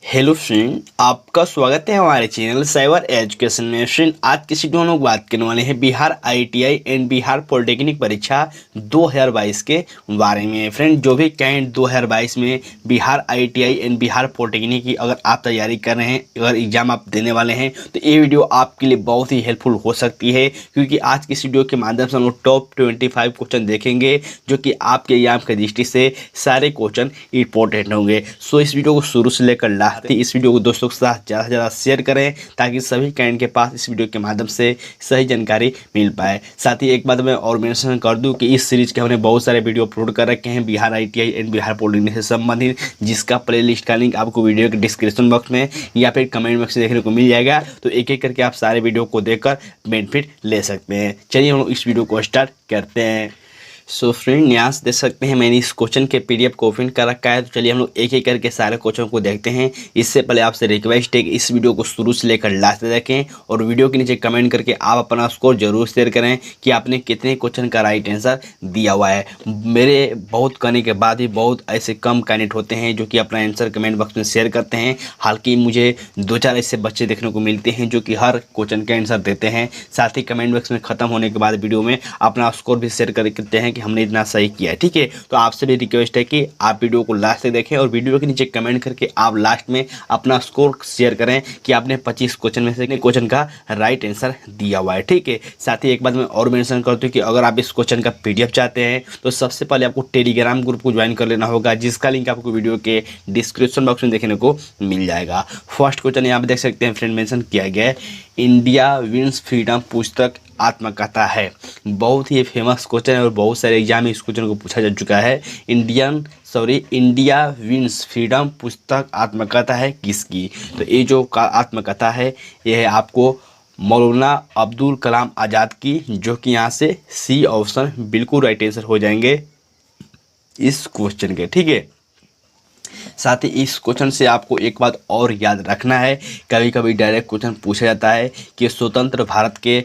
Hello friend, आपका स्वागत है हमारे चैनल साइबर एजुकेशन में। फ्रेंड, आज की वीडियो में हम लोग बात करने वाले हैं Bihar ITI and Bihar polytechnic परीक्षा 2022 के बारे में। फ्रेंड, जो भी कैंडिडेट 2022 में Bihar ITI and Bihar polytechnic की अगर आप तैयारी कर रहे हैं, अगर एग्जाम आप देने वाले हैं, तो ये वीडियो आपके लिए बहुत ही हेल्पफुल हो सकती है, क्योंकि आज की इस वीडियो के माध्यम से हम लोग टॉप 25 क्वेश्चन देखेंगे जो कि आपके एग्जाम की दृष्टि से सारे क्वेश्चन इंपॉर्टेंट होंगे। सो इस वीडियो को शुरू से लेकर लास्ट इस वीडियो को दोस्तों के साथ ज़्यादा से ज़्यादा शेयर करें, ताकि सभी कैंडिडेट के पास इस वीडियो के माध्यम से सही जानकारी मिल पाए। साथ ही एक बात मैं और मेंशन कर दूं कि इस सीरीज के हमने बहुत सारे वीडियो अपलोड कर रखे हैं Bihar ITI and Bihar polytechnic से संबंधित, जिसका प्लेलिस्ट का लिंक आपको वीडियो के डिस्क्रिप्शन बॉक्स में या फिर कमेंट बॉक्स में देखने को मिल जाएगा। तो एक एक करके आप सारे वीडियो को देखकर बेनिफिट ले सकते हैं। चलिए हम लोग इस वीडियो को स्टार्ट करते हैं। सो फ्रेंड, यहाँ से देख सकते हैं मैंने इस क्वेश्चन के पीडीएफ को ओपन कर रखा है। तो चलिए हम लोग एक एक करके सारे क्वेश्चन को देखते हैं। इससे पहले आपसे रिक्वेस्ट है कि इस वीडियो को शुरू से लेकर लास्ट तक देखें, और वीडियो के नीचे कमेंट करके आप अपना स्कोर जरूर शेयर करें कि आपने कितने क्वेश्चन का राइट आंसर दिया हुआ है। मेरे बहुत कहने के बाद भी बहुत ऐसे कम कैंडिडेट होते हैं जो कि अपना आंसर कमेंट बॉक्स में शेयर करते हैं। हालांकि मुझे 2-4 ऐसे बच्चे देखने को मिलते हैं जो कि हर क्वेश्चन का आंसर देते हैं, साथ ही कमेंट बॉक्स में खत्म होने के बाद वीडियो में अपना स्कोर भी शेयर करते हैं कि हमने इतना सही किया है। ठीक है, तो आपसे भी रिक्वेस्ट है कि आप वीडियो को लास्ट तक देखें, और वीडियो के नीचे कमेंट करके आप लास्ट में अपना स्कोर शेयर करें कि आपने 25 क्वेश्चन में से कितने क्वेश्चन का राइट आंसर दिया हुआ है। ठीक है, साथ ही एक बात मैं और मेंशन करता हूं कि अगर आप इस क्वेश्चन का पीडीएफ चाहते हैं तो सबसे पहले आपको टेलीग्राम ग्रुप को ज्वाइन कर लेना होगा, जिसका लिंक आपको वीडियो के डिस्क्रिप्शन बॉक्स में देखने को मिल जाएगा। फर्स्ट क्वेश्चन यहाँ पे देख सकते हैं फ्रेंड, मेंशन किया गया है, इंडिया विंस फ्रीडम पुस्तक आत्मकथा है। बहुत ही फेमस क्वेश्चन है और बहुत सारे एग्जाम में इस क्वेश्चन को पूछा जा चुका है। इंडिया विंस फ्रीडम पुस्तक आत्मकथा है किसकी? तो ये जो आत्मकथा है ये है आपको मौलाना अब्दुल कलाम आज़ाद की, जो कि यहाँ से सी ऑप्शन बिल्कुल राइट आंसर हो जाएंगे इस क्वेश्चन के। ठीक है, साथ ही इस क्वेश्चन से आपको एक बात और याद रखना है, कभी कभी डायरेक्ट क्वेश्चन पूछा जाता है कि स्वतंत्र भारत के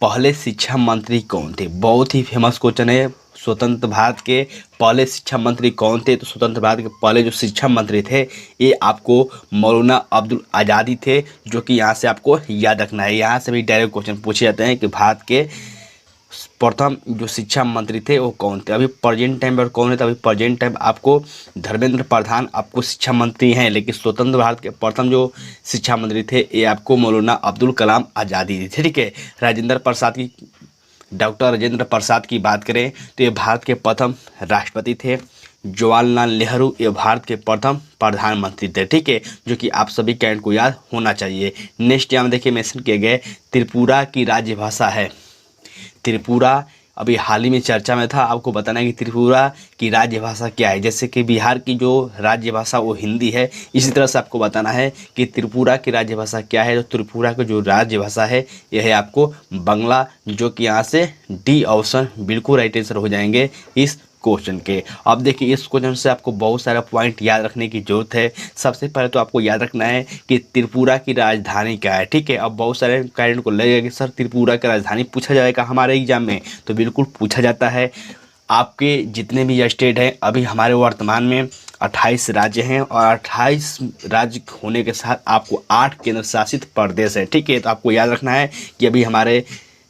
पहले शिक्षा मंत्री कौन थे। बहुत ही फेमस क्वेश्चन है, स्वतंत्र भारत के पहले शिक्षा मंत्री कौन थे? तो स्वतंत्र भारत के पहले जो शिक्षा मंत्री थे ये आपको मौलाना अब्दुल आज़ादी थे, जो कि यहाँ से आपको याद रखना है। यहाँ से भी डायरेक्ट क्वेश्चन पूछे जाते हैं कि भारत के प्रथम जो शिक्षा मंत्री थे वो कौन थे। अभी प्रेजेंट टाइम पर कौन है? तो अभी प्रेजेंट टाइम आपको धर्मेंद्र प्रधान आपको शिक्षा मंत्री हैं, लेकिन स्वतंत्र भारत के प्रथम जो शिक्षा मंत्री थे ये आपको मौलाना अब्दुल कलाम आज़ादी थे। ठीक है, डॉक्टर राजेंद्र प्रसाद की बात करें तो ये भारत के प्रथम राष्ट्रपति थे। जवाहरलाल नेहरू ये भारत के प्रथम प्रधानमंत्री थे। ठीक है, जो कि आप सभी कैंडिडेट को याद होना चाहिए। नेक्स्ट यहाँ देखिए मेंशन किए गए, त्रिपुरा की राज्य भाषा है। त्रिपुरा अभी हाल ही में चर्चा में था, आपको बताना है कि त्रिपुरा की राज्य भाषा क्या है। जैसे कि बिहार की जो राज्य भाषा वो हिंदी है, इसी तरह से आपको बताना है कि त्रिपुरा की राज्य भाषा क्या है। तो त्रिपुरा की जो राज्य भाषा है यह है आपको बांग्ला, जो कि यहाँ से डी ऑप्शन बिल्कुल राइट आंसर हो जाएंगे इस क्वेश्चन के। अब देखिए इस क्वेश्चन से आपको बहुत सारा पॉइंट याद रखने की जरूरत है। सबसे पहले तो आपको याद रखना है कि त्रिपुरा की राजधानी क्या है। ठीक है, अब बहुत सारे कैंडिडेट को लगेगा कि सर त्रिपुरा की राजधानी पूछा जाएगा हमारे एग्जाम में, तो बिल्कुल पूछा जाता है। आपके जितने भी स्टेट हैं, अभी हमारे वर्तमान में 28 राज्य हैं, और 28 राज्य होने के साथ आपको 8 केंद्र शासित प्रदेश है। ठीक है, तो आपको याद रखना है कि अभी हमारे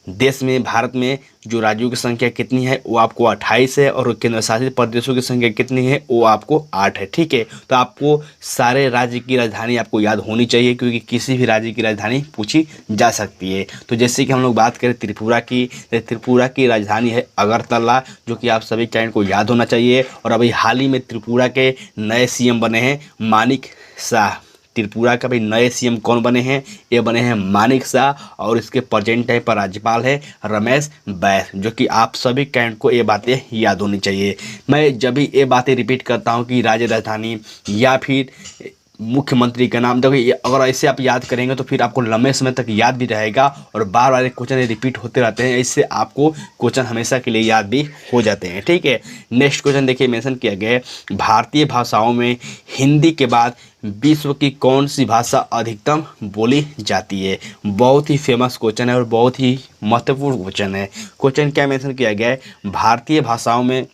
देश में, भारत में जो राज्यों की संख्या कितनी है वो आपको 28 है, और केंद्र शासित प्रदेशों की संख्या कितनी है वो आपको 8 है। ठीक है, तो आपको सारे राज्य की राजधानी आपको याद होनी चाहिए, क्योंकि किसी भी राज्य की राजधानी पूछी जा सकती है। तो जैसे कि हम लोग बात करें त्रिपुरा की, तो त्रिपुरा की राजधानी है अगरतला, जो कि आप सभी कैंडिडेट को याद होना चाहिए। और अभी हाल ही में त्रिपुरा के नए सीएम बने हैं मानिक शाह। त्रिपुरा का भी नए सीएम कौन बने हैं? ये बने हैं मानिक शाह, और इसके प्रेजेंट टाइम पर राज्यपाल है रमेश बैस, जो कि आप सभी कैंडिडेट को ये बातें याद होनी चाहिए। मैं जब भी ये बातें रिपीट करता हूँ कि राज्य राजधानी या फिर मुख्यमंत्री का नाम, देखो अगर ऐसे आप याद करेंगे तो फिर आपको लंबे समय तक याद भी रहेगा, और बार बार क्वेश्चन रिपीट होते रहते हैं। इससे आपको क्वेश्चन हमेशा के लिए याद भी हो जाते हैं। ठीक है, नेक्स्ट क्वेश्चन देखिए मेंशन किया गया है, भारतीय भाषाओं में हिंदी के बाद विश्व की कौन सी भाषा अधिकतम बोली जाती है? बहुत ही फेमस क्वेश्चन है और बहुत ही महत्वपूर्ण क्वेश्चन है। क्वेश्चन क्या मेंशन किया गया है, भारतीय भाषाओं में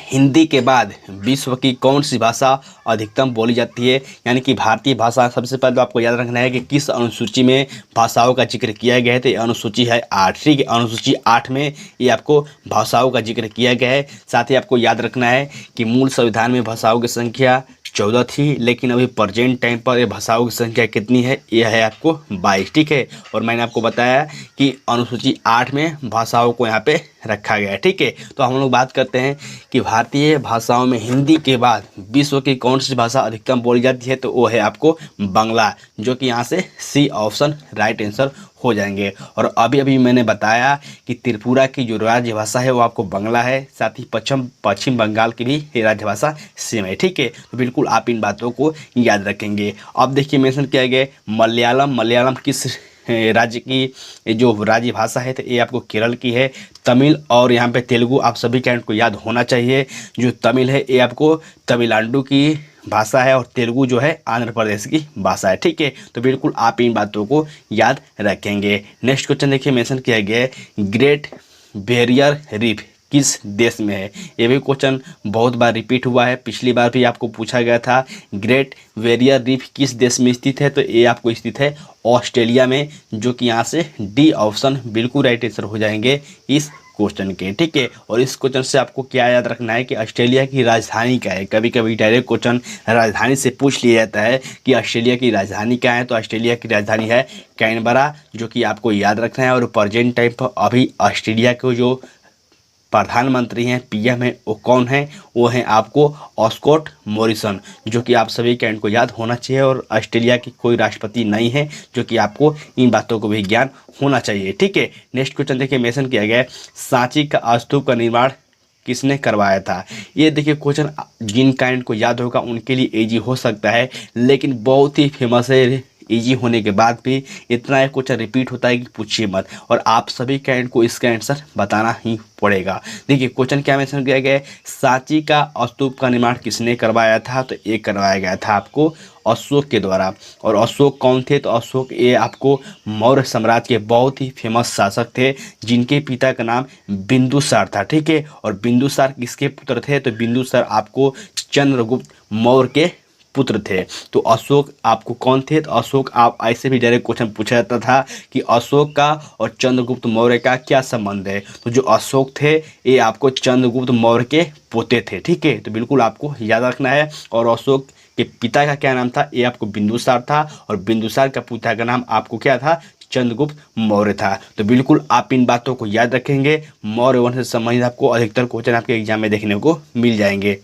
हिंदी के बाद विश्व की कौन सी भाषा अधिकतम बोली जाती है, यानी कि भारतीय भाषा। सबसे पहले तो आपको याद रखना है कि किस अनुसूची में भाषाओं का जिक्र किया गया है, तो ये अनुसूची है 8। ठीक है, अनुसूची 8 में ये आपको भाषाओं का जिक्र किया गया है। साथ ही आपको याद रखना है कि मूल संविधान में भाषाओं की संख्या 14 थी, लेकिन अभी प्रेजेंट टाइम पर ये भाषाओं की संख्या कितनी है, यह है आपको 22। ठीक है, और मैंने आपको बताया कि अनुसूची 8 में भाषाओं को यहाँ पे रखा गया है। ठीक है, तो हम लोग बात करते हैं कि भारतीय भाषाओं में हिंदी के बाद विश्व की कौन सी भाषा अधिकतम बोली जाती है, तो वो है आपको बांग्ला, जो कि यहाँ से सी ऑप्शन राइट आंसर हो जाएंगे। और अभी अभी मैंने बताया कि त्रिपुरा की जो राज्य भाषा है वो आपको बांग्ला है, साथ ही पश्चिम बंगाल की भी ये राज्य भाषा सेम है। ठीक है, तो बिल्कुल आप इन बातों को याद रखेंगे। अब देखिए मेंशन किया गया मलयालम। मलयालम किस राज्य की जो राज्य भाषा है, तो ये आपको केरल की है। तमिल और यहाँ पे तेलुगु आप सभी कैंट को याद होना चाहिए। जो तमिल है ये आपको तमिलनाडु की भाषा है, और तेलुगु जो है आंध्र प्रदेश की भाषा है। ठीक है, तो बिल्कुल आप इन बातों को याद रखेंगे। नेक्स्ट क्वेश्चन देखिए मेंशन किया गया है ग्रेट बैरियर रीफ किस देश में है। ये भी क्वेश्चन बहुत बार रिपीट हुआ है, पिछली बार भी आपको पूछा गया था ग्रेट बैरियर रीफ किस देश में स्थित है, तो ये आपको स्थित है ऑस्ट्रेलिया में, जो कि यहाँ से डी ऑप्शन बिल्कुल राइट आंसर हो जाएंगे इस क्वेश्चन के। ठीक है, और इस क्वेश्चन से आपको क्या याद रखना है कि ऑस्ट्रेलिया की राजधानी क्या है। कभी कभी डायरेक्ट क्वेश्चन राजधानी से पूछ लिया जाता है कि ऑस्ट्रेलिया की राजधानी क्या है, तो ऑस्ट्रेलिया की राजधानी है कैनबरा, जो कि आपको याद रखना है। और प्रेजेंट टाइम पर अभी ऑस्ट्रेलिया के जो प्रधानमंत्री हैं, पीएम हैं, वो कौन हैं, वो हैं आपको स्कॉट मॉरिसन, जो कि आप सभी कैंट को याद होना चाहिए। और ऑस्ट्रेलिया की कोई राष्ट्रपति नहीं है, जो कि आपको इन बातों को भी ज्ञान होना चाहिए। ठीक है, नेक्स्ट क्वेश्चन देखिए मेंशन किया गया है सांची का स्तूप का निर्माण किसने करवाया था। ये देखिए क्वेश्चन जिन कैंट को याद होगा उनके लिए इजी हो सकता है, लेकिन बहुत ही फेमस है। इजी होने के बाद भी इतना एक क्वेश्चन रिपीट होता है कि पूछिए मत, और आप सभी कैंट को इसका आंसर बताना ही पड़ेगा। देखिए क्वेश्चन क्या मेंशन किया गया है सांची का स्तूप का निर्माण किसने करवाया था, तो ये करवाया गया था आपको अशोक के द्वारा। और अशोक कौन थे, तो अशोक ये आपको मौर्य साम्राज्य के बहुत ही फेमस शासक थे, जिनके पिता का नाम बिंदुसार था। ठीक है, और बिंदुसार किसके पुत्र थे, तो बिंदुसार आपको चंद्रगुप्त मौर्य के पुत्र थे। तो अशोक आपको कौन थे, तो अशोक आप ऐसे भी डायरेक्ट क्वेश्चन पूछा जाता था कि अशोक का और चंद्रगुप्त मौर्य का क्या संबंध है, तो जो अशोक थे ये आपको चंद्रगुप्त मौर्य के पोते थे। ठीक है, तो बिल्कुल आपको याद रखना है। और अशोक के पिता का क्या नाम था, ये आपको बिंदुसार था, और बिंदुसार का पिता का नाम आपको क्या था, चंद्रगुप्त मौर्य था। तो बिल्कुल आप इन बातों को याद रखेंगे। मौर्य वंश से संबंधित आपको अधिकतर क्वेश्चन आपके एग्जाम में देखने को मिल जाएंगे।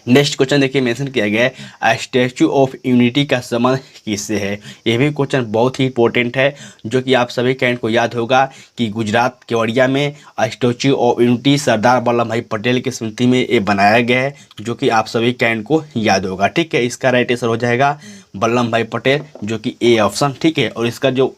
नेक्स्ट क्वेश्चन देखिए मेंशन किया गया है स्टैचू ऑफ यूनिटी का संबंध किससे है। यह भी क्वेश्चन बहुत ही इंपॉर्टेंट है, जो कि आप सभी कैंट को याद होगा कि गुजरात केवड़िया में statue of unity Sardar Vallabh भाई पटेल की स्मृति में ये बनाया गया है, जो कि आप सभी कैंट को याद होगा। ठीक है, इसका राइट आंसर हो जाएगा वल्लभ भाई पटेल, जो कि ए ऑप्शन। ठीक है, और इसका जो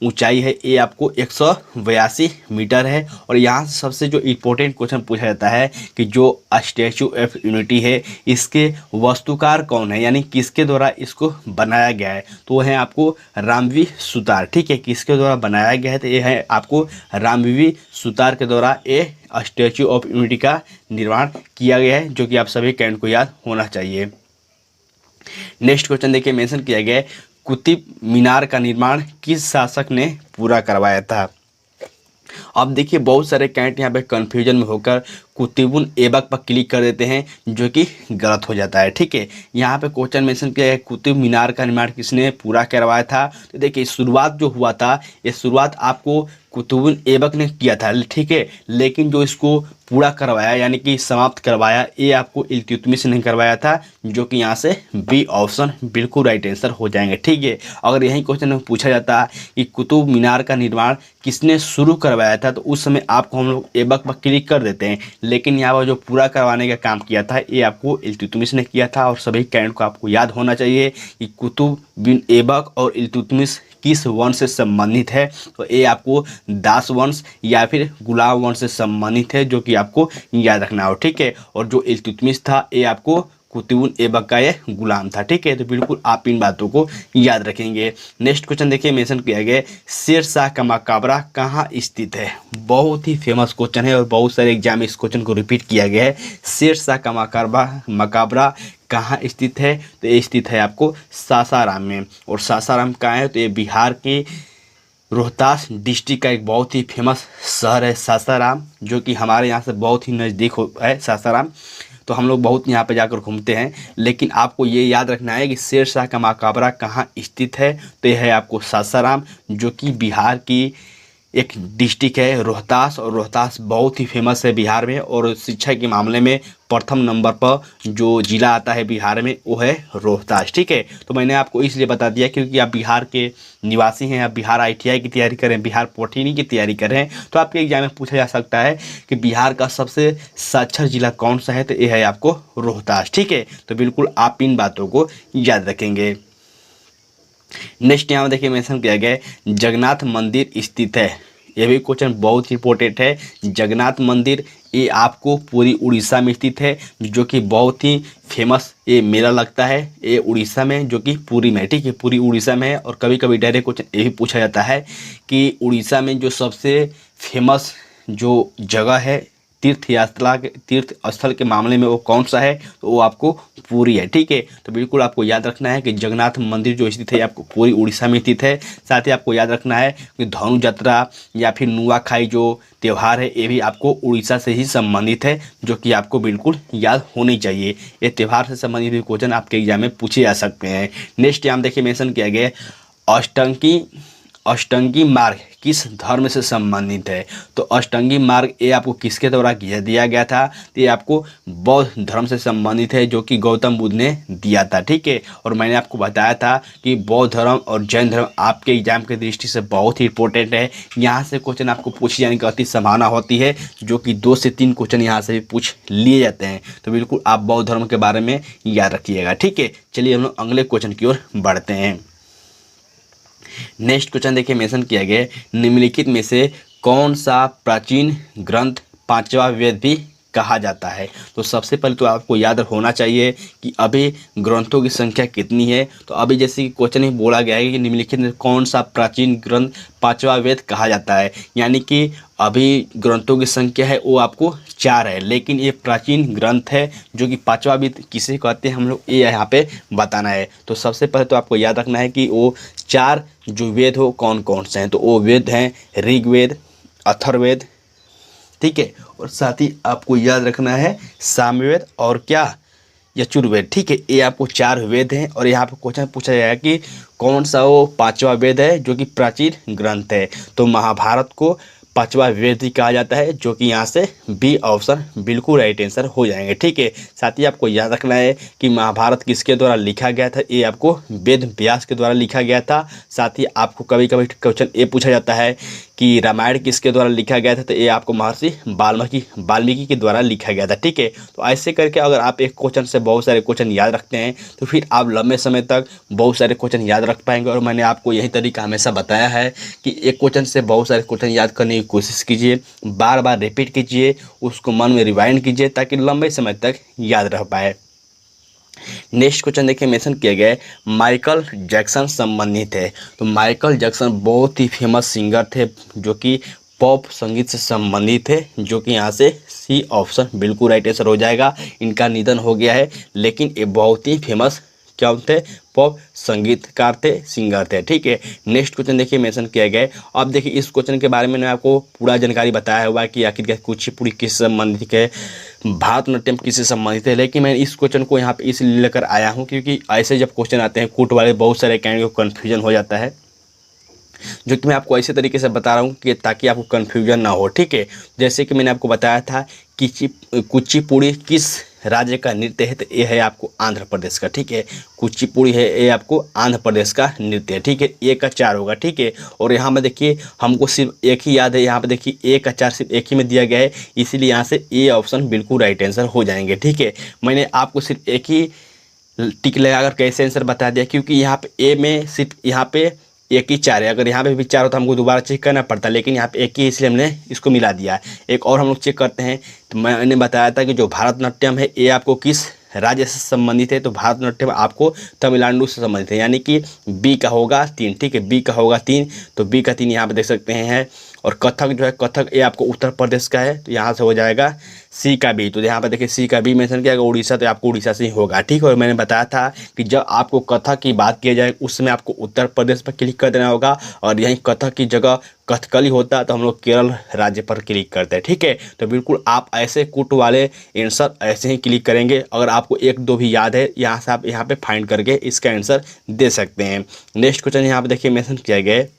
ऊंचाई है ये आपको 182 मीटर है। और यहाँ से सबसे जो इम्पोर्टेंट क्वेश्चन पूछा जाता है कि जो स्टैचू ऑफ यूनिटी है इसके वास्तुकार कौन है, यानी किसके द्वारा इसको बनाया गया है, तो वो है आपको रामवी सुतार। ठीक है, किसके द्वारा बनाया गया है, तो ये है आपको रामवी सुतार के द्वारा ये स्टैचू ऑफ यूनिटी का निर्माण किया गया है, जो कि आप सभी कैंट को याद होना चाहिए। नेक्स्ट क्वेश्चन देखिए मेंशन किया गया है कुतुब मीनार का निर्माण किस शासक ने पूरा करवाया था। अब देखिए बहुत सारे कैंट यहाँ पे कंफ्यूजन में होकर कुतुबुल ऐबक पर क्लिक कर देते हैं, जो कि गलत हो जाता है। ठीक है, यहाँ पे क्वेश्चन मेंशन किया है कुतुब मीनार का निर्माण किसने पूरा करवाया था। तो देखिए शुरुआत जो हुआ था, ये शुरुआत आपको कुतुबुल ऐबक ने किया था। ठीक है, लेकिन जो इसको पूरा करवाया यानी कि समाप्त करवाया, ये आपको इल्तुतमिश ने करवाया था, जो कि यहाँ से बी ऑप्शन बिल्कुल राइट आंसर हो जाएंगे। ठीक है, अगर यही क्वेश्चन में पूछा जाता कि कुतुब मीनार का निर्माण किसने शुरू करवाया था, तो उस समय आपको हम लोग ऐबक पर क्लिक कर देते हैं, लेकिन यहाँ पर जो पूरा करवाने का काम किया था ये आपको इल्तुतमिश ने किया था। और सभी कैंट को आपको याद होना चाहिए कि कुतुब बिन ऐबक और इल्तुतमिश किस वंश से संबंधित है, तो ये आपको दास वंश या फिर गुलाम वंश से संबंधित है, जो कि आपको याद रखना हो। ठीक है, और जो इल्तुतमिश था ये आपको कुतुबुन ए बकाए गुलाम था। ठीक है, तो बिल्कुल आप इन बातों को याद रखेंगे। नेक्स्ट क्वेश्चन देखिए, मेंशन किया गया शेर शाह का मकबरा कहाँ स्थित है। बहुत ही फेमस क्वेश्चन है और बहुत सारे एग्जाम में इस क्वेश्चन को रिपीट किया गया है। शेर शाह का मकबरा कहाँ स्थित है, तो ये स्थित है आपको सासाराम में। और सासाराम कहाँ है, तो ये बिहार के रोहतास डिस्ट्रिक्ट का एक बहुत ही फेमस शहर है सासाराम, जो कि हमारे यहाँ से बहुत ही नज़दीक है सासाराम। तो हम लोग बहुत यहाँ पे जाकर घूमते हैं। लेकिन आपको ये याद रखना है कि शेर शाह का मकबरा कहाँ स्थित है, तो यह है आपको सासाराम, जो कि बिहार की एक डिस्ट्रिक्ट है रोहतास। और रोहतास बहुत ही फेमस है बिहार में, और शिक्षा के मामले में प्रथम नंबर पर जो ज़िला आता है बिहार में वो है रोहतास। ठीक है, तो मैंने आपको इसलिए बता दिया क्योंकि आप बिहार के निवासी हैं, आप बिहार ITI की तैयारी करें, बिहार पॉलिटेक्निक की तैयारी कर रहे हैं, तो आपके एग्जाम में पूछा जा सकता है कि बिहार का सबसे साक्षर जिला कौन सा है, तो ये है आपको रोहतास। ठीक है, तो बिल्कुल आप इन बातों को याद रखेंगे। नेक्स्ट यहाँ देखिए मेंशन किया गया है जगन्नाथ मंदिर स्थित है। यह भी क्वेश्चन बहुत इंपॉर्टेंट है। जगन्नाथ मंदिर ये आपको पूरी उड़ीसा में स्थित है, जो कि बहुत ही फेमस ये मेला लगता है ये उड़ीसा में, जो कि पुरी में। ठीक है, पूरी उड़ीसा में है। और कभी कभी डायरेक्ट क्वेश्चन ये भी पूछा जाता है कि उड़ीसा में जो सबसे फेमस जो जगह है तीर्थ स्थल के मामले में वो कौन सा है, तो वो आपको पुरी है। ठीक है, तो बिल्कुल आपको याद रखना है कि जगन्नाथ मंदिर जो स्थित है आपको पूरी उड़ीसा में स्थित है। साथ ही आपको याद रखना है कि धनु यात्रा या फिर नुआखाई जो त्यौहार है ये भी आपको उड़ीसा से ही संबंधित है, जो कि आपको बिल्कुल याद होनी चाहिए। ये त्यौहार से संबंधित भी क्वेश्चन आपके एग्जाम में पूछे जा सकते हैं। नेक्स्ट यहाँ देखिए मेंशन किया गया है अष्टांगी मार्ग किस धर्म से संबंधित है। तो अष्टांगी मार्ग ये आपको किसके द्वारा दिया गया था, तो ये आपको बौद्ध धर्म से संबंधित है, जो कि गौतम बुद्ध ने दिया था। ठीक है, और मैंने आपको बताया था कि बौद्ध धर्म और जैन धर्म आपके एग्जाम की दृष्टि से बहुत ही इंपॉर्टेंट है। यहाँ से क्वेश्चन आपको पूछे जाने की अति संभावना होती है, जो कि 2 से 3 क्वेश्चन यहाँ से भी पूछ लिए जाते हैं। तो बिल्कुल आप बौद्ध धर्म के बारे में याद रखिएगा। ठीक है, चलिए हम लोग अगले क्वेश्चन की ओर बढ़ते हैं। नेक्स्ट क्वेश्चन देखिए मेंशन किया गया निम्नलिखित में से कौन सा प्राचीन ग्रंथ पांचवा वेद भी कहा जाता है। तो सबसे पहले तो आपको याद होना चाहिए कि अभी ग्रंथों की संख्या कितनी है। तो अभी जैसे कि क्वेश्चन ही बोला गया है कि निम्नलिखित में कौन सा प्राचीन ग्रंथ पांचवा वेद कहा जाता है, यानी कि अभी ग्रंथों की संख्या है वो आपको 4 है, लेकिन ये प्राचीन ग्रंथ है जो कि पांचवा वेद किसे कहते हैं हम लोग ये यहाँ पे बताना है। तो सबसे पहले तो आपको याद रखना है कि वो 4 जो वेद हो कौन कौन से हैं। तो वो वेद हैं ऋग्वेद, अथर्ववेद, ठीक है, और साथ ही आपको याद रखना है सामवेद और क्या यजुर्वेद। ठीक है, ये आपको 4 वेद हैं। और यहाँ पे क्वेश्चन पूछा जाएगा कि कौन सा वो पांचवा वेद है जो कि प्राचीन ग्रंथ है। तो महाभारत को पांचवा वेद भी कहा जाता है, जो कि यहाँ से बी ऑप्शन बिल्कुल राइट आंसर हो जाएंगे। ठीक है, साथ ही आपको याद रखना है कि महाभारत किसके द्वारा लिखा गया था, ये आपको वेद व्यास के द्वारा लिखा गया था। साथ ही आपको कभी कभी क्वेश्चन ये पूछा जाता है कि रामायण किसके द्वारा लिखा गया था, तो ये आपको महर्षि वाल्मीकि के द्वारा लिखा गया था। ठीक है, तो ऐसे करके अगर आप एक क्वेश्चन से बहुत सारे क्वेश्चन याद रखते हैं तो फिर आप लंबे समय तक बहुत सारे क्वेश्चन याद रख पाएंगे। और मैंने आपको यही तरीका हमेशा बताया है कि एक क्वेश्चन से बहुत सारे क्वेश्चन याद करने की कोशिश कीजिए, बार बार रिपीट कीजिए, उसको मन में रिवाइंड कीजिए ताकि लंबे समय तक याद रह पाए। नेक्स्ट क्वेश्चन देखिए मेंशन किया गया है माइकल जैक्सन संबंधित है। तो माइकल जैक्सन बहुत ही फेमस सिंगर थे जो कि पॉप संगीत से संबंधित है, जो कि यहाँ से सी ऑप्शन बिल्कुल राइट आंसर हो जाएगा। इनका निधन हो गया है, लेकिन ये बहुत ही फेमस क्या थे, पॉप संगीतकार थे, सिंगर थे। ठीक है, नेक्स्ट क्वेश्चन देखिए मेंशन किया गया है। अब देखिए इस क्वेश्चन के बारे में मैंने आपको पूरा जानकारी बताया हुआ है कि आखिर कुचिपुड़ी किससे संबंधित है, भारतनाट्यम किससे संबंधित है। लेकिन मैं इस क्वेश्चन को यहाँ पे इसलिए लेकर आया हूँ क्योंकि ऐसे जब क्वेश्चन आते हैं कूट वाले बहुत सारे कैंडिडेट को कन्फ्यूजन हो जाता है, जो कि मैं आपको ऐसे तरीके से बता रहा हूँ कि ताकि आपको कन्फ्यूजन ना हो। ठीक है, जैसे कि मैंने आपको बताया था कि कुचिपुड़ी किस राज्य का नृत्य है, तो ये है आपको आंध्र प्रदेश का। ठीक है, कुचिपुड़ी है ये आपको आंध्र प्रदेश का नृत्य है। ठीक है, 1 का 4 होगा। ठीक है, और यहाँ में देखिए हमको सिर्फ एक ही याद है, यहाँ पे देखिए 1 का 4 सिर्फ एक ही में दिया गया है, इसीलिए यहाँ से ए ऑप्शन बिल्कुल राइट आंसर हो जाएंगे। ठीक है, मैंने आपको सिर्फ एक ही टिक लगाकर कैसे आंसर बता दिया क्योंकि यहाँ पे ए में सिर्फ यहाँ पे 1 ही 4 है। अगर यहाँ पे भी 4 होता हमको दोबारा चेक करना पड़ता, लेकिन यहाँ पे 1 ही इसलिए हमने इसको मिला दिया। एक और हम लोग चेक करते हैं, तो मैंने बताया था कि जो भारतनाट्यम है ये आपको किस राज्य से संबंधित है तो भरतनाट्यम आपको तमिलनाडु से संबंधित है, यानी कि बी का होगा 3। ठीक है, बी का होगा 3, तो बी का 3 यहाँ पे देख सकते हैं। और कथक जो है, कथक ये आपको उत्तर प्रदेश का है, तो यहाँ से हो जाएगा सी का बी। तो यहाँ पर देखिए सी का बी मेंशन किया गया, उड़ीसा, तो आपको उड़ीसा से ही होगा। ठीक है, और मैंने बताया था कि जब आपको कथक की बात किया जाए उस समय आपको उत्तर प्रदेश पर क्लिक कर देना होगा, और यहीं कथक की जगह कथकली होता है तो हम लोग केरल राज्य पर क्लिक करते हैं। ठीक है, तो बिल्कुल आप ऐसे कुट वाले आंसर ऐसे ही क्लिक करेंगे। अगर आपको 1-2 भी याद है, यहाँ से आप यहाँ पे फाइंड करके इसका आंसर दे सकते हैं। नेक्स्ट क्वेश्चन यहाँ पे देखिए मेंशन किया गया है,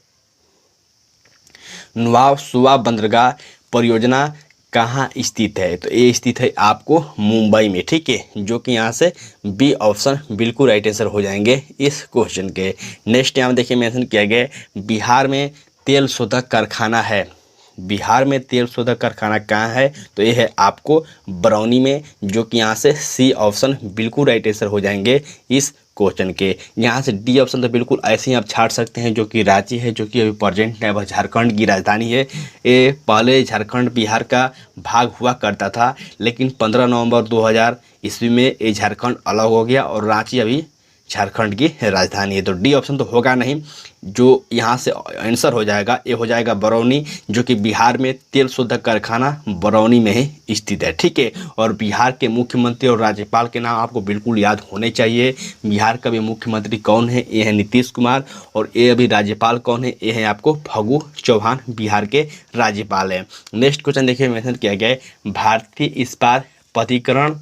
नवाब सुवा बंदरगाह परियोजना कहाँ स्थित है? तो ये स्थित है आपको मुंबई में। ठीक है, जो कि यहाँ से बी ऑप्शन बिल्कुल राइट आंसर हो जाएंगे इस क्वेश्चन के। नेक्स्ट यहाँ देखिए मेंशन किया गया है, बिहार में तेल शोधक कारखाना है। बिहार में तेल शोधक कारखाना कहाँ है? तो ये है आपको बरौनी में, जो कि यहाँ से सी ऑप्शन बिल्कुल राइट आंसर हो जाएंगे इस क्वेश्चन के। यहाँ से डी ऑप्शन तो बिल्कुल ऐसे ही आप छाट सकते हैं, जो कि रांची है, जो कि अभी प्रेजेंट है, वह झारखंड की राजधानी है। ये पहले झारखंड बिहार का भाग हुआ करता था, लेकिन 15 नवंबर 2000 ईस्वी में ये झारखंड अलग हो गया और रांची अभी झारखंड की राजधानी है। तो डी ऑप्शन तो होगा नहीं, जो यहाँ से आंसर हो जाएगा ये हो जाएगा बरौनी, जो कि बिहार में तेल शोधक कारखाना बरौनी में ही स्थित है। ठीक है, और बिहार के मुख्यमंत्री और राज्यपाल के नाम आपको बिल्कुल याद होने चाहिए। बिहार का भी मुख्यमंत्री कौन है? ये है नीतीश कुमार, और ये अभी राज्यपाल कौन है? ये है आपको फागू चौहान, बिहार के राज्यपाल हैं। नेक्स्ट क्वेश्चन देखिए मेंशन किया गया है, भारतीय इस्पात प्राधिकरण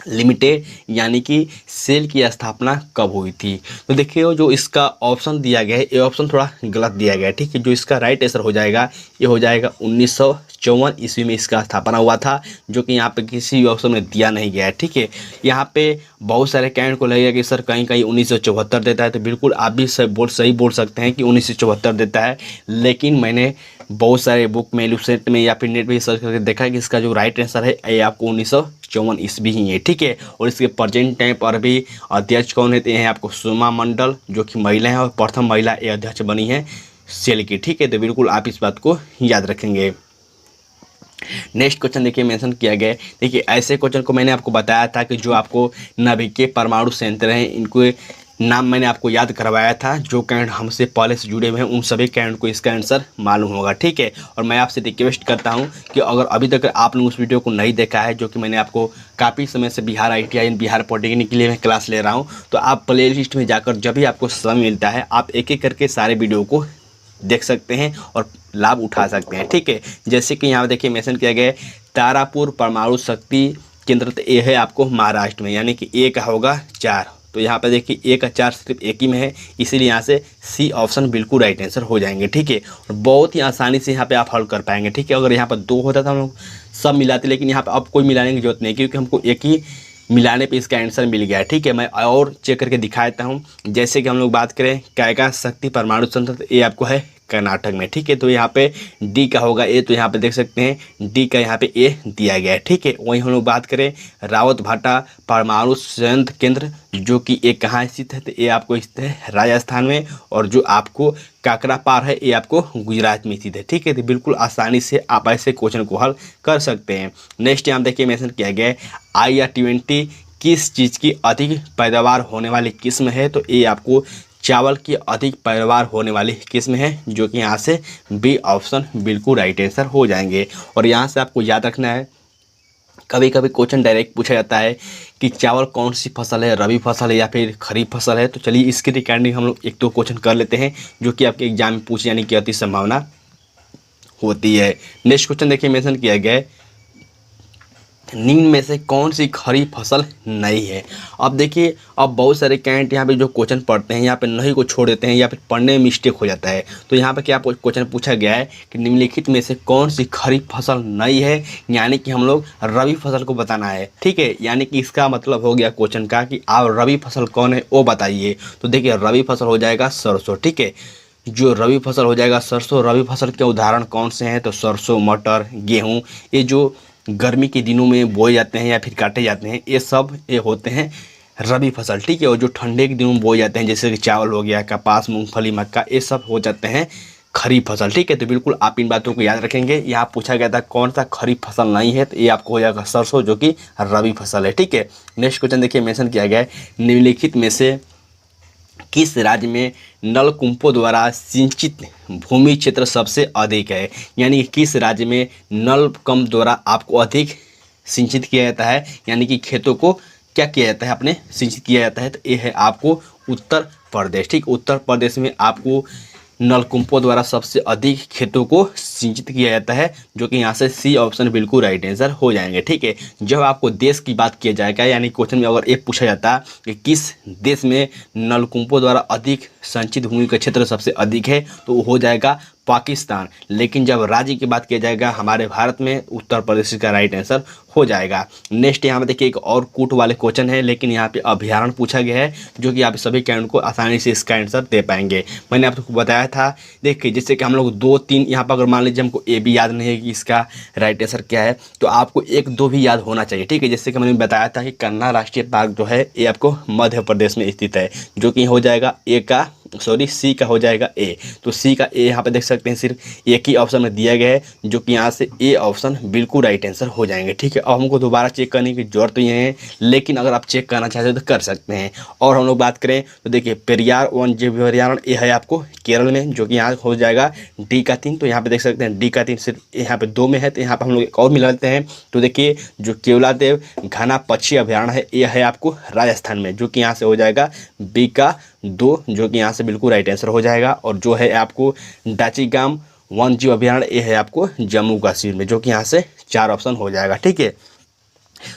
लिमिटेड यानी कि सेल की स्थापना कब हुई थी? तो देखिए जो इसका ऑप्शन दिया गया है ये ऑप्शन थोड़ा गलत दिया गया है। ठीक है, जो इसका राइट आंसर हो जाएगा ये हो जाएगा 1954 ईस्वी में इसका स्थापना हुआ था, जो कि यहाँ पे किसी भी ऑप्शन में दिया नहीं गया है। ठीक है, यहाँ पे बहुत सारे कैंडिडेट को लगेगा कि सर कहीं कहीं 1974 देता है, तो बिल्कुल आप भी सही बोल सकते हैं कि 1974 देता है, लेकिन मैंने बहुत सारे बुक में, लुसेंट में या फिर नेट में सर्च करके देखा कि इसका जो राइट आंसर है ये आपको 1954 ईस्वी ही है। ठीक है, और इसके प्रेजेंट टाइम पर भी अध्यक्ष कौन है? ये हैं आपको सोमा मंडल, जो कि महिला है और प्रथम महिला ये अध्यक्ष बनी है सेल की। ठीक है, तो बिल्कुल आप इस बात को याद रखेंगे। नेक्स्ट क्वेश्चन देखिए मेंशन किया गया है, देखिए ऐसे क्वेश्चन को मैंने आपको बताया था कि जो आपको नाभिकीय परमाणु संयंत्र हैं इनको नाम मैंने आपको याद करवाया था। जो कैंडिडेट हमसे पहले से जुड़े हुए हैं उन सभी कैंडिडेट को इसका आंसर मालूम होगा। ठीक है, और मैं आपसे रिक्वेस्ट करता हूं कि अगर अभी तक आप लोग उस वीडियो को नहीं देखा है, जो कि मैंने आपको काफ़ी समय से बिहार ITI बिहार पॉलिटेक्निक के लिए मैं क्लास ले रहा हूं, तो आप प्ले लिस्ट में जाकर जब भी आपको समय मिलता है आप एक एक करके सारे वीडियो को देख सकते हैं और लाभ उठा सकते हैं। ठीक है, जैसे कि यहाँ देखिए मेंशन किया गया है, तारापुर परमाणु शक्ति केंद्र, तो ये है आपको महाराष्ट्र में, यानी कि ए का होगा 4। तो यहाँ पे देखिए ए का 4 सिर्फ एक ही में है, इसीलिए यहाँ से सी ऑप्शन बिल्कुल राइट आंसर हो जाएंगे। ठीक है, और बहुत ही आसानी से यहाँ पे आप हल कर पाएंगे। ठीक है, अगर यहाँ पर 2 होता था हम लोग सब मिलाते, लेकिन यहाँ पे अब कोई मिलाने की जरूरत नहीं, क्योंकि हमको एक ही मिलाने पे इसका आंसर मिल गया है। ठीक है, मैं और चेक करके दिखा देता हूँ। जैसे कि हम लोग बात करें कायका शक्ति परमाणु संयंत्र, तो ये आपको है कर्नाटक में। ठीक है, तो यहाँ पे डी का होगा ए, तो यहाँ पे देख सकते हैं डी का यहाँ पे ए दिया गया है। ठीक है, वहीं हम लोग बात करें रावत भाटा परमाणु संयंत्र केंद्र, जो कि ये कहाँ स्थित है? तो ये आपको स्थित है राजस्थान में, और जो आपको काकरापार है ये आपको गुजरात में स्थित है। ठीक है, तो बिल्कुल आसानी से आप ऐसे क्वेश्चन को हल कर सकते हैं। नेक्स्ट यहाँ देखिए मेंशन किया गया है, IR-20 किस चीज़ की अधिक पैदावार होने वाली किस्म है? तो ये आपको चावल की अधिक पैदावार होने वाली किस्म है, जो कि यहाँ से बी ऑप्शन बिल्कुल राइट आंसर हो जाएंगे। और यहाँ से आपको याद रखना है, कभी कभी क्वेश्चन डायरेक्ट पूछा जाता है कि चावल कौन सी फसल है, रबी फसल है या फिर खरीफ फसल है। तो चलिए इसके रिगार्डिंग हम लोग 1-2 क्वेश्चन कर लेते हैं, जो कि आपके एग्जाम में पूछे जाने की अति संभावना होती है। नेक्स्ट क्वेश्चन देखिए मेंशन किया गया है, निम्न में से कौन सी खरीफ फसल नहीं है? अब देखिए अब बहुत सारे कैंडिडेट यहाँ पे जो क्वेश्चन पढ़ते हैं यहाँ पे नहीं को छोड़ देते हैं या फिर पढ़ने में मिस्टेक हो जाता है। तो यहाँ पे क्या क्वेश्चन पूछा गया है कि निम्नलिखित में से कौन सी खरीफ फसल नहीं है, यानी कि हम लोग रबी फसल को बताना है। ठीक है, यानी कि इसका मतलब हो गया क्वेश्चन का कि आप रबी फसल कौन है वो बताइए। तो देखिए रबी फसल हो जाएगा सरसों। ठीक है, जो रबी फसल हो जाएगा सरसों। रबी फसल के उदाहरण कौन से हैं? तो सरसों, मटर, गेहूँ, ये जो गर्मी के दिनों में बोए जाते हैं या फिर काटे जाते हैं, ये सब ये होते हैं रबी फसल। ठीक है, और जो ठंडे के दिनों में बोए जाते हैं जैसे कि चावल हो गया, कपास, मूंगफली, मक्का, ये सब हो जाते हैं खरीफ फसल। ठीक है, तो बिल्कुल आप इन बातों को याद रखेंगे। यहाँ पूछा गया था कौन सा खरीफ फसल नहीं है, तो ये आपको हो जाएगा सरसों, जो कि रबी फसल है। ठीक है, नेक्स्ट क्वेश्चन देखिए, मेंशन किया गया है निम्नलिखित में से किस राज्य में नलकूपों द्वारा सिंचित भूमि क्षेत्र सबसे अधिक है। यानी कि किस राज्य में नलकूप द्वारा आपको अधिक सिंचित किया जाता है, यानी कि खेतों को क्या किया जाता है, अपने सिंचित किया जाता है, तो ये है आपको उत्तर प्रदेश। ठीक, उत्तर प्रदेश में आपको नलकूपों द्वारा सबसे अधिक खेतों को सिंचित किया जाता है, जो कि यहाँ से सी ऑप्शन बिल्कुल राइट आंसर हो जाएंगे। ठीक है, जब आपको देश की बात किया जाएगा, यानी क्वेश्चन में अगर ये पूछा जाता कि किस देश में नलकूपों द्वारा अधिक संचित भूमि का क्षेत्र सबसे अधिक है, तो वो हो जाएगा पाकिस्तान। लेकिन जब राज्य की बात किया जाएगा हमारे भारत में, उत्तर प्रदेश का राइट आंसर हो जाएगा। नेक्स्ट यहाँ पे देखिए एक और कूट वाले क्वेश्चन है, लेकिन यहाँ पे अभ्यारण पूछा गया है, जो कि आप सभी कैंडिडेट को आसानी से इसका आंसर दे पाएंगे। मैंने आपको बताया था, देखिए जैसे कि हम लोग 2 3 यहाँ पर अगर मान लीजिए हमको ए भी याद नहीं है कि इसका राइट आंसर क्या है, तो आपको 1 2 भी याद होना चाहिए। ठीक है, जैसे कि मैंने बताया था कि कन्ना राष्ट्रीय पार्क जो है ये आपको मध्य प्रदेश में स्थित है, जो कि हो जाएगा सी का हो जाएगा ए। तो सी का ए यहाँ पे देख सकते हैं, सिर्फ एक ही ऑप्शन में दिया गया है, जो कि यहाँ से ए ऑप्शन बिल्कुल राइट आंसर हो जाएंगे। ठीक है, अब हमको दोबारा चेक करने की जरूरत नहीं है, लेकिन अगर आप चेक करना चाहते हो तो कर सकते हैं। और हम लोग बात करें तो देखिए पेरियार वन्यजीव अभयारण्य ये है आपको केरल में, जो कि यहाँ हो जाएगा डी का 3। तो यहाँ पे देख सकते हैं डी का 3 सिर्फ यहाँ पे 2 में है, तो यहाँ पे हम लोग एक और मिला लेते हैं। तो देखिए जो केवलादेव घना पक्षी अभयारण्य है, ये है आपको राजस्थान में, जो कि यहाँ से हो जाएगा बी का 2, जो कि यहाँ से बिल्कुल राइट आंसर हो जाएगा। और जो है आपको डाचीगाम वन्यजीव अभयारण्य, ये है आपको जम्मू कश्मीर में, जो कि यहाँ से 4 ऑप्शन हो जाएगा। ठीक है,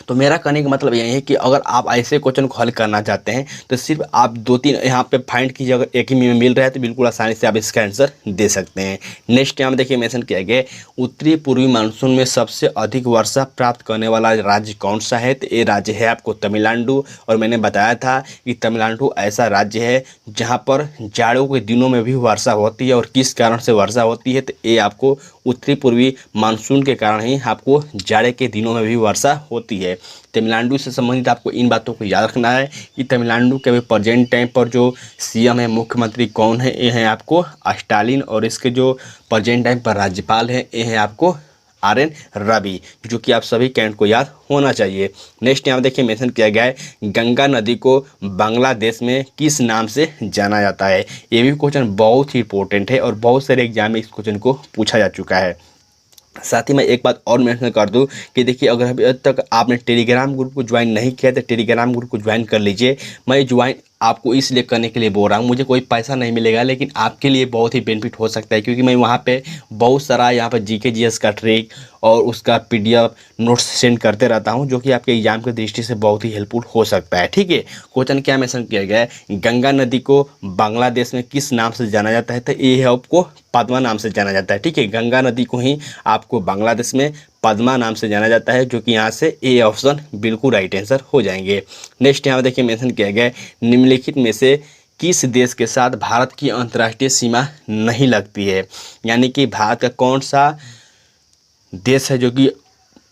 तो मेरा कहने का मतलब यही है कि अगर आप ऐसे क्वेश्चन को हल करना चाहते हैं तो सिर्फ आप 2 3 यहाँ पे फाइंड कीजिए, अगर एक ही में मिल रहा है तो बिल्कुल आसानी से आप इसका आंसर दे सकते हैं। नेक्स्ट यहाँ देखिए मेंशन किया गया उत्तरी पूर्वी मानसून में सबसे अधिक वर्षा प्राप्त करने वाला राज्य कौन सा है, तो ये राज्य है आपको तमिलनाडु। और मैंने बताया था कि तमिलनाडु ऐसा राज्य है जहाँ पर जाड़ों के दिनों में भी वर्षा होती है, और किस कारण से वर्षा होती है, तो ये आपको उत्तरी पूर्वी मानसून के कारण ही आपको जाड़े के दिनों में भी वर्षा होती है। तमिलनाडु से संबंधित आपको इन बातों को याद रखना है कि तमिलनाडु के अभी प्रेजेंट टाइम पर जो सीएम है, मुख्यमंत्री कौन है, ये हैं आपको स्टालिन, और इसके जो प्रेजेंट टाइम पर राज्यपाल हैं ये हैं आपको RN रवि, जो कि आप सभी कैंडिडेट को याद होना चाहिए। नेक्स्ट यहाँ देखिए मेंशन किया गया है गंगा नदी को बांग्लादेश में किस नाम से जाना जाता है। ये भी क्वेश्चन बहुत ही इंपॉर्टेंट है और बहुत सारे एग्जाम में इस क्वेश्चन को पूछा जा चुका है। साथ ही मैं एक बात और मेंशन कर दूं कि देखिए अगर अभी तक आपने टेलीग्राम ग्रुप को ज्वाइन नहीं किया तो टेलीग्राम ग्रुप को ज्वाइन कर लीजिए। मैं ज्वाइन आपको इसलिए करने के लिए बोल रहा हूँ, मुझे कोई पैसा नहीं मिलेगा, लेकिन आपके लिए बहुत ही बेनिफिट हो सकता है, क्योंकि मैं वहाँ पे बहुत सारा यहाँ पे GK GS का ट्रिक और उसका PDF नोट्स सेंड करते रहता हूँ, जो कि आपके एग्जाम की दृष्टि से बहुत ही हेल्पफुल हो सकता है। ठीक है, क्वेश्चन क्या मेंशन किया गया है, गंगा नदी को बांग्लादेश में किस नाम से जाना जाता है, तो ये आपको पद्मा नाम से जाना जाता है। ठीक है, गंगा नदी को ही आपको बांग्लादेश में पद्मा नाम से जाना जाता है, जो कि यहाँ से ए ऑप्शन बिल्कुल राइट आंसर हो जाएंगे। नेक्स्ट यहाँ देखिए मेंशन किया गया है निम्नलिखित में से किस देश के साथ भारत की अंतर्राष्ट्रीय सीमा नहीं लगती है। यानी कि भारत का कौन सा देश है जो कि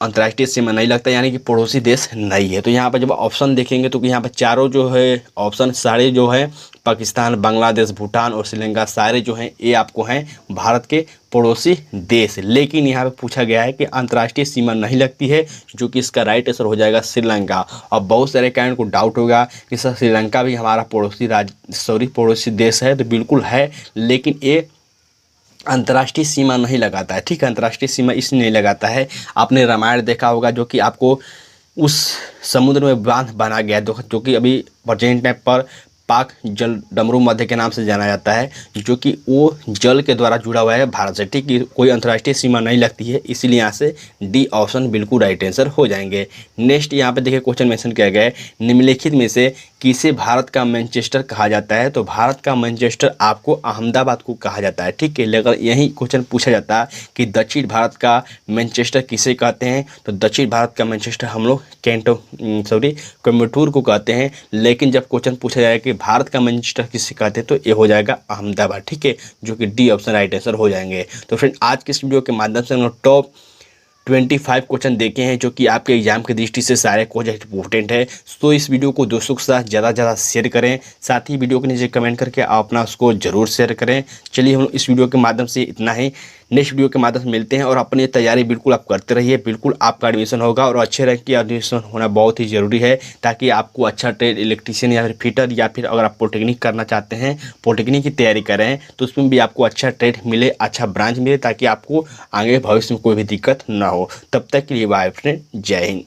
अंतर्राष्ट्रीय सीमा नहीं लगता, यानी कि पड़ोसी देश नहीं है। तो यहाँ पर जब ऑप्शन देखेंगे तो यहाँ पर चारों जो है ऑप्शन सारे जो है पाकिस्तान, बांग्लादेश, भूटान और श्रीलंका सारे जो हैं ये आपको हैं भारत के पड़ोसी देश। लेकिन यहाँ पे पूछा गया है कि अंतर्राष्ट्रीय सीमा नहीं लगती है, जो कि इसका राइट आंसर हो जाएगा श्रीलंका। अब बहुत सारे कैंडिडेट को डाउट होगा कि सर श्रीलंका भी हमारा पड़ोसी देश है, तो बिल्कुल है, लेकिन ये अंतर्राष्ट्रीय सीमा नहीं लगाता है। ठीक है, अंतर्राष्ट्रीय सीमा इसलिए नहीं लगाता है, आपने रामायण देखा होगा, जो कि आपको उस समुद्र में बांध बना गया, जो कि अभी प्रेजेंट टाइम पर पाक जल डमरू मध्य के नाम से जाना जाता है, जो कि वो जल के द्वारा जुड़ा हुआ है भारत से। ठीक है, कोई अंतर्राष्ट्रीय सीमा नहीं लगती है, इसीलिए यहाँ से डी ऑप्शन बिल्कुल राइट आंसर हो जाएंगे। नेक्स्ट यहाँ पे देखिए क्वेश्चन मेंशन किया गया है निम्नलिखित में से किसे भारत का मैनचेस्टर कहा जाता है। तो भारत का मैनचेस्टर आपको अहमदाबाद को कहा जाता है। ठीक है, लेकिन यही क्वेश्चन पूछा जाता है कि दक्षिण भारत का मैनचेस्टर किसे कहते हैं, तो दक्षिण भारत का मैनचेस्टर हम लोग कोयम्बटूर को कहते हैं। लेकिन जब क्वेश्चन पूछा जाए कि भारत का मैनचेस्टर किसे कहते हैं, तो ये हो जाएगा अहमदाबाद। ठीक है, जो कि डी ऑप्शन राइट आंसर हो जाएंगे। तो फ्रेंड आज के इस वीडियो के माध्यम से हम लोग टॉप 25 क्वेश्चन देखे हैं जो कि आपके एग्जाम की दृष्टि से सारे क्वेश्चन इंपॉर्टेंट है। तो इस वीडियो को दोस्तों के साथ ज़्यादा से ज़्यादा शेयर करें, साथ ही वीडियो के नीचे कमेंट करके आप अपना उसको ज़रूर शेयर करें। चलिए हम इस वीडियो के माध्यम से इतना ही, नेक्स्ट वीडियो के माध्यम से मिलते हैं। और अपनी तैयारी बिल्कुल आप करते रहिए, बिल्कुल आपका एडमिशन होगा और अच्छे रैंक की एडमिशन होना बहुत ही ज़रूरी है, ताकि आपको अच्छा ट्रेड इलेक्ट्रीशियन या फिर फिटर या फिर अगर आप पॉलिटेक्निक करना चाहते हैं, पॉलिटेक्निक की तैयारी करें तो उसमें भी आपको अच्छा ट्रेड मिले, अच्छा ब्रांच मिले, ताकि आपको आगे भविष्य में कोई भी दिक्कत ना हो। तब तक के लिए बाय फ्रेंड, जय हिंद।